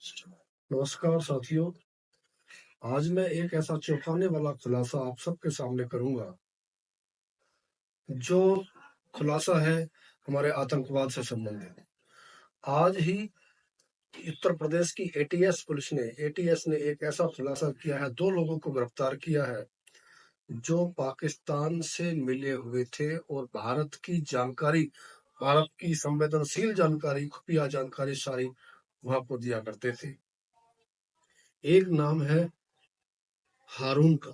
नमस्कार साथियों। आज मैं एक ऐसा चौंकाने वाला खुलासा आप सबके सामने करूंगा, जो खुलासा है हमारे आतंकवाद से संबंधित। आज ही उत्तर प्रदेश की एटीएस ने एक ऐसा खुलासा किया है, 2 लोगों को गिरफ्तार किया है जो पाकिस्तान से मिले हुए थे और भारत की संवेदनशील जानकारी, खुफिया जानकारी सारी वहां को दिया करते थे। एक नाम है हारून का,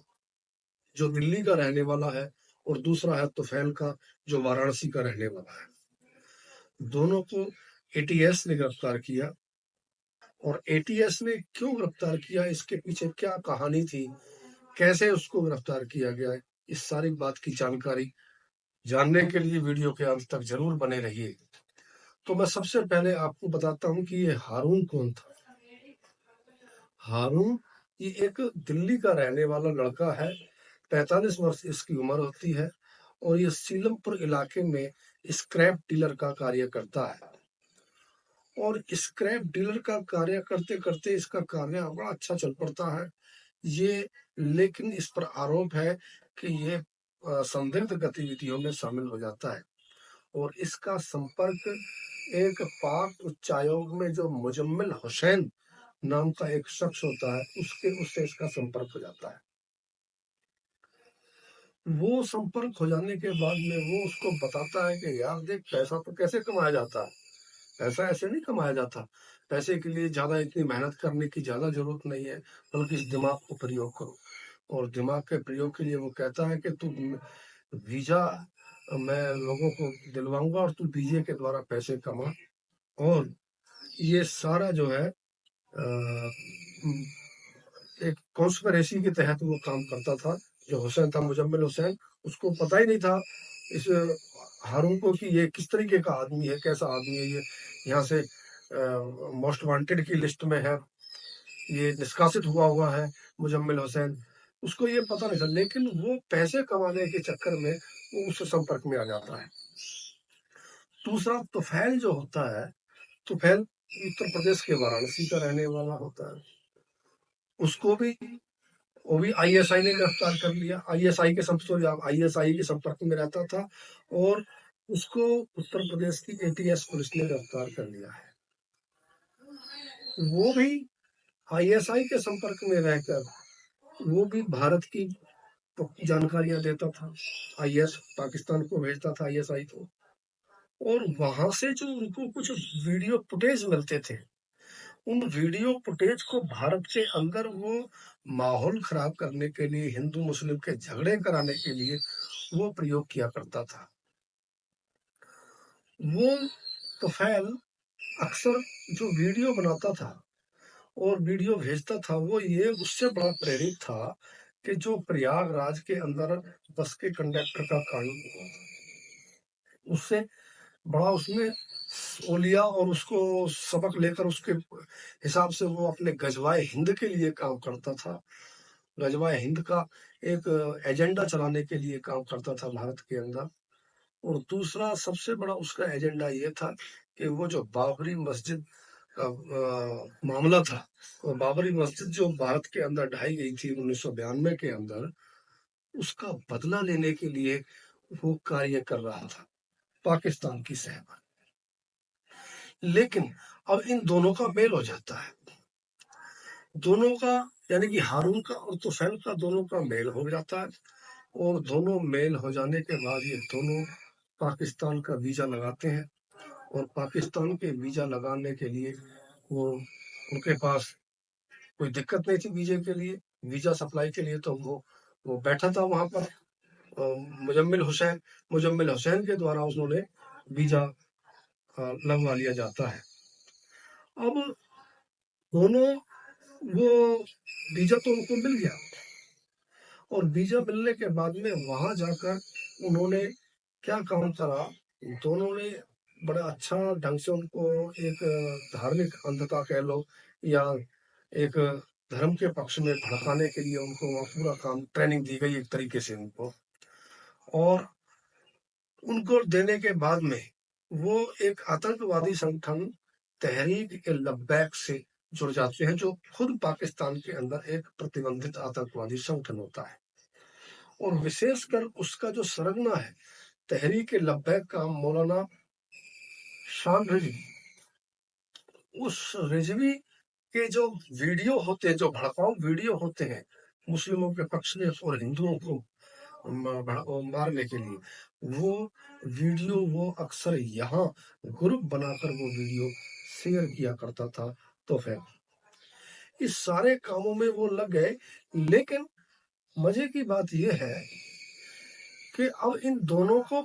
जो दिल्ली का रहने वाला है, और दूसरा है तुफैल का, जो वाराणसी का रहने वाला है। दोनों को एटीएस ने गिरफ्तार किया। और एटीएस ने क्यों गिरफ्तार किया, इसके पीछे क्या कहानी थी, कैसे उसको गिरफ्तार किया गया है, इस सारी बात की जानकारी जानने के लिए वीडियो के अंत तक जरूर बने रहिए। तो मैं सबसे पहले आपको बताता हूं कि ये हारून कौन था। हारून ये एक दिल्ली का रहने वाला लड़का है। 45 वर्ष इसकी उम्र होती है और ये सीलमपुर इलाके में स्क्रैप डीलर का कार्य करता है। और स्क्रैप डीलर का कार्य करते करते इसका कार्य बड़ा अच्छा चल पड़ता है ये। लेकिन इस पर आरोप है कि ये संदिग्ध गतिविधियों में शामिल हो जाता है। और इसका संपर्क एक पाक उच्चायोग में जो मुजम्मिल हुसैन नाम का एक शख्स होता है, उससे इसका संपर्क हो जाता है। वो संपर्क हो जाने के बाद में वो उसको बताता है कि यार देख, पैसा तो कैसे कमाया जाता है, पैसा ऐसे नहीं कमाया जाता। पैसे के लिए ज्यादा इतनी मेहनत करने की ज्यादा जरूरत नहीं है, बल्कि इस दिमाग को प्रयोग करो। और दिमाग के प्रयोग के लिए वो कहता है कि तू वीजा मैं लोगों को दिलवाऊंगा और तू वीजे के द्वारा पैसे कमा। और ये सारा जो है एक कॉन्स्पिरेसी के तहत वो काम करता था। जो हुसैन था, मुजम्मिल हुसैन, उसको पता ही नहीं था इस हारून को कि ये किस तरीके का आदमी है, कैसा आदमी है ये। यहाँ से मोस्ट वांटेड की लिस्ट में है, ये निष्कासित हुआ है मुजम्मिल हुसैन। उसको ये पता नहीं था, लेकिन वो पैसे कमाने के चक्कर में वो उससे संपर्क में आ जाता है। दूसरा तुफैल जो होता है, तुफैल उत्तर प्रदेश के वाराणसी का रहने वाला होता है। उसको भी वो भी आईएसआई ने गिरफ्तार कर लिया। आईएसआई के संपर्क में रहता था और उसको उत्तर प्रदेश की एटीएस पुलिस ने गिरफ्तार कर लिया है। वो भी आईएसआई के संपर्क में रहकर वो भी भारत की जानकारियां देता था। आईएस पाकिस्तान को भेजता था, आईएसआई को। और वहां से जो उनको कुछ वीडियो फुटेज मिलते थे, उन वीडियो फुटेज को भारत के अंदर वो माहौल खराब करने के लिए, हिंदू मुस्लिम के झगड़े कराने के लिए वो प्रयोग किया करता था। वो तुफैल अक्सर जो वीडियो बनाता था और वीडियो भेजता था, वो ये उससे बड़ा प्रेरित था कि जो प्रयागराज के अंदर बस के कंडक्टर का कांड हुआ था, उससे बड़ा उसमें ओलिया और उसको सबक लेकर उसके हिसाब से वो अपने गजवाए हिंद के लिए काम करता था। गजवाए हिंद का एक एजेंडा चलाने के लिए काम करता था भारत के अंदर। और दूसरा सबसे बड़ा उसका एजेंडा ये था कि वो जो बाबरी मस्जिद का मामला था, वो बाबरी मस्जिद जो भारत के अंदर ढाई गई थी 1992 के अंदर, उसका बदला लेने के लिए वो कार्य कर रहा था पाकिस्तान की सहमति। लेकिन अब इन दोनों का मेल हो जाता है, दोनों का, यानी कि हारून का और तुफैल का, दोनों का मेल हो जाता है। और दोनों मेल हो जाने के बाद ये दोनों पाकिस्तान का वीजा लगाते हैं। और पाकिस्तान के वीजा लगाने के लिए वो, उनके पास कोई दिक्कत नहीं थी वीजे के लिए, वीजा सप्लाई के लिए। तो वो बैठा था वहां पर मुजम्मिल हुसैन के द्वारा उन्होंने वीजा लगवा लिया जाता है। अब दोनों, वो वीजा तो उनको मिल गया, और वीजा मिलने के बाद में वहां जाकर उन्होंने क्या काम करा, दोनों ने बड़ा अच्छा ढंग से उनको एक धार्मिक अंधता कह लो, या एक धर्म के पक्ष में भड़काने के लिए उनको वहाँ पूरा काम, ट्रेनिंग दी गई एक तरीके से उनको। और उनको देने के बाद में वो एक आतंकवादी संगठन तहरीक ए लब्बैक से जुड़ जाते हैं, जो खुद पाकिस्तान के अंदर एक प्रतिबंधित आतंकवादी संगठन होता है। और विशेषकर उसका जो सरगना है, तहरीक लब्बैक का मौलाना शान रिजवी, उस रिजवी के जो वीडियो होते हैं, जो भड़काऊ वीडियो होते हैं मुस्लिमों के पक्ष में और हिंदुओं को मारने के लिए, वो वीडियो वो अक्सर यहाँ ग्रुप बनाकर वो वीडियो शेयर किया करता था। तो फिर इस सारे कामों में वो लग गए। लेकिन मजे की बात यह है कि अब इन दोनों को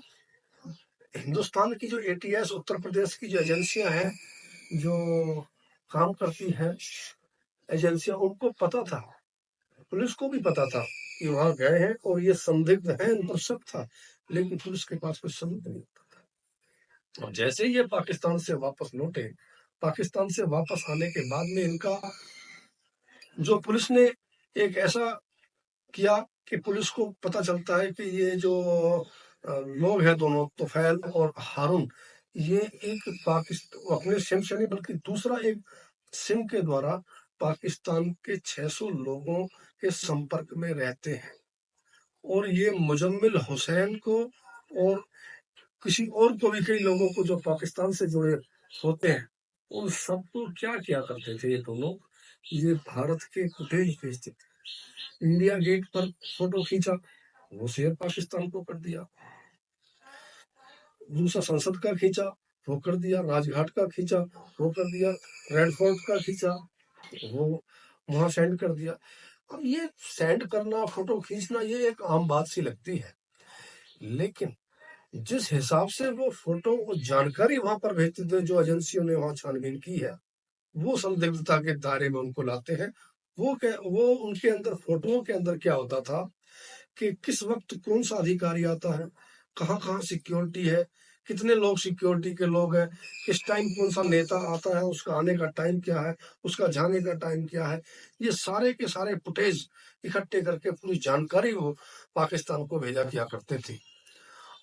हिंदुस्तान की जो एटीएस, उत्तर प्रदेश की जो एजेंसियां हैं जो काम करती हैं एजेंसियां, उनको पता था, पुलिस को भी पता था कि वहां गए हैं और ये संदिग्ध है, इन पर शक था, लेकिन पुलिस के पास कोई सबूत नहीं था। और जैसे ही ये पाकिस्तान से वापस लौटे, पाकिस्तान से वापस आने के बाद में इनका जो पुलिस ने एक ऐसा किया कि पुलिस को पता चलता है कि ये जो लोग हैं दोनों, तुफैल और हारून, ये एक पाकिस्तान अपने सिम से नहीं बल्कि दूसरा एक सिम के द्वारा पाकिस्तान के 600 लोगों के संपर्क में रहते हैं। और ये मुजम्मिल हुसैन को और किसी और को भी, कई लोगों को जो पाकिस्तान से जुड़े होते हैं, उन सबको क्या किया करते थे ये दोनों, ये भारत के फुटेज भेजते थे। इंडिया गेट पर फोटो खींचा, वो शेयर पाकिस्तान को कर दिया। दूसरा संसद का खींचा, वो कर दिया। राजघाट का खींचा, वो कर दिया। रेड फोर्ट का खींचा, वो वहां सेंड कर दिया। अब ये सेंड करना, फोटो खींचना, ये एक आम बात सी लगती है, लेकिन जिस हिसाब से वो फोटो, वो जानकारी वहां पर भेजते थे, जो एजेंसियों ने वहां छानबीन की है, वो संदिग्धता के दायरे में उनको लाते हैं। वो उनके अंदर, फोटोओं के अंदर क्या होता था कि किस वक्त कौन सा अधिकारी आता है, कहाँ कहाँ सिक्योरिटी है, कितने लोग सिक्योरिटी के लोग हैं, किस टाइम कौन सा नेता आता है, उसका आने का टाइम क्या है, उसका जाने का टाइम क्या है, ये सारे के सारे फुटेज इकट्ठे करके पूरी जानकारी वो पाकिस्तान को भेजा किया करते थे।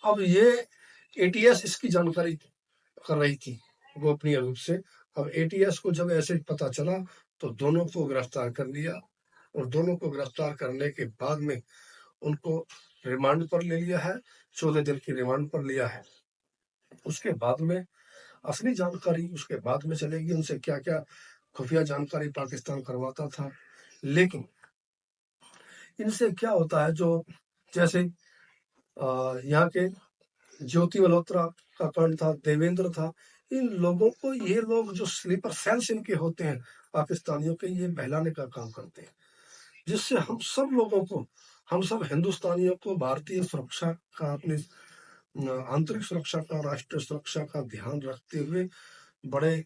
अब ये एटीएस इसकी जानकारी कर रही थी गोपनीय रूप से। अब एटीएस को जब ऐसे पता चला तो दोनों को गिरफ्तार कर लिया, और दोनों को गिरफ्तार करने के बाद में उनको रिमांड पर ले लिया है, 14 दिन की रिमांड पर लिया है। उसके बाद में असली जानकारी उसके बाद में चलेगी, उनसे क्या क्या खुफिया जानकारी पाकिस्तान करवाता था। लेकिन इनसे क्या होता है, जो जैसे यहाँ के ज्योति मल्होत्रा का कांड था, देवेंद्र था, इन लोगों को, ये लोग जो स्लीपर सेल्स इनके होते हैं पाकिस्तानियों के, ये बहलाने का काम करते हैं, जिससे हम सब लोगों को, हम सब हिंदुस्तानियों को भारतीय सुरक्षा का, अपनी आंतरिक सुरक्षा का, राष्ट्रीय सुरक्षा का ध्यान रखते हुए बड़े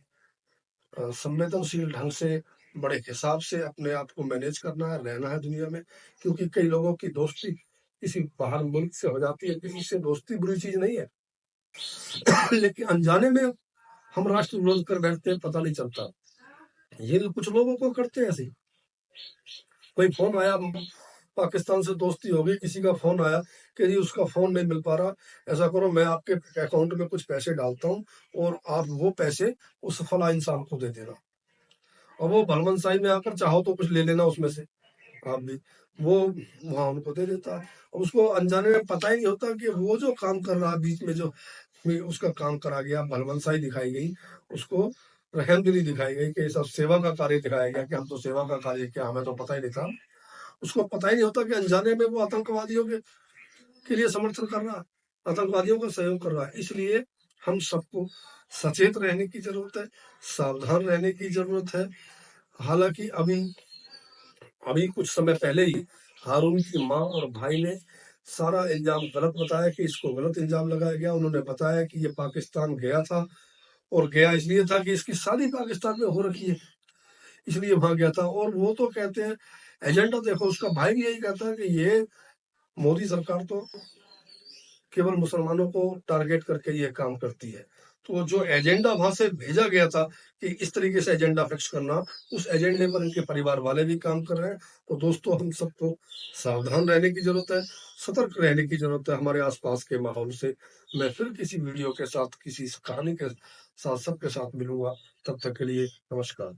संवेदनशील ढंग से, बड़े हिसाब से अपने आप को मैनेज करना है, रहना है दुनिया में। क्योंकि कई लोगों की दोस्ती किसी बाहर मुल्क से हो जाती है, किसी से दोस्ती बुरी चीज नहीं है, लेकिन अनजाने में हम राष्ट्र विरोध कर बैठते हैं, पता नहीं चलता। ये कुछ लोगों को करते हैं ऐसे। कोई फोन आया, पाकिस्तान से दोस्ती हो गई, किसी का फोन आया कि जी उसका फोन नहीं मिल पा रहा, ऐसा करो मैं आपके अकाउंट में कुछ पैसे डालता हूँ और आप वो पैसे उस फला इंसान को दे देना, और वो भलमनसाई में आकर चाहो तो कुछ ले लेना उसमें से आप भी, वो वहां उनको दे देता है। और उसको अनजाने में पता ही नहीं होता कि वो जो काम कर रहा है बीच में, जो उसका काम करा गया, भलमनसाई दिखाई गई, उसको रहमदिली दिखाई गई, कि सब सेवा का कार्य दिखाया गया कि हम तो सेवा का कार्य किया, हमें तो पता ही नहीं था। उसको पता ही नहीं होता कि अनजाने में वो आतंकवादियों के लिए समर्थन कर रहा है, आतंकवादियों का सहयोग कर रहा है। इसलिए हम सबको सचेत रहने की जरूरत है, सावधान रहने की जरूरत है। हालांकि अभी अभी कुछ समय पहले ही हारून की माँ और भाई ने सारा इल्जाम गलत बताया, कि इसको गलत इल्जाम लगाया गया। उन्होंने बताया कि ये पाकिस्तान गया था, और गया इसलिए था कि इसकी शादी पाकिस्तान में हो रखी है, इसलिए वहां गया था। और वो तो कहते हैं एजेंडा देखो, उसका भाई भी यही कहता है कि ये मोदी सरकार तो केवल मुसलमानों को टारगेट करके ये काम करती है। तो जो एजेंडा वहां से भेजा गया था कि इस तरीके से एजेंडा फिक्स करना, उस एजेंडे पर इनके परिवार वाले भी काम कर रहे हैं। तो दोस्तों, हम सबको सावधान रहने की जरूरत है, सतर्क रहने की जरूरत है हमारे आसपास के माहौल से। मैं फिर किसी वीडियो के साथ, किसी कहानी के साथ, सबके साथ मिलूंगा। तब तक के लिए नमस्कार।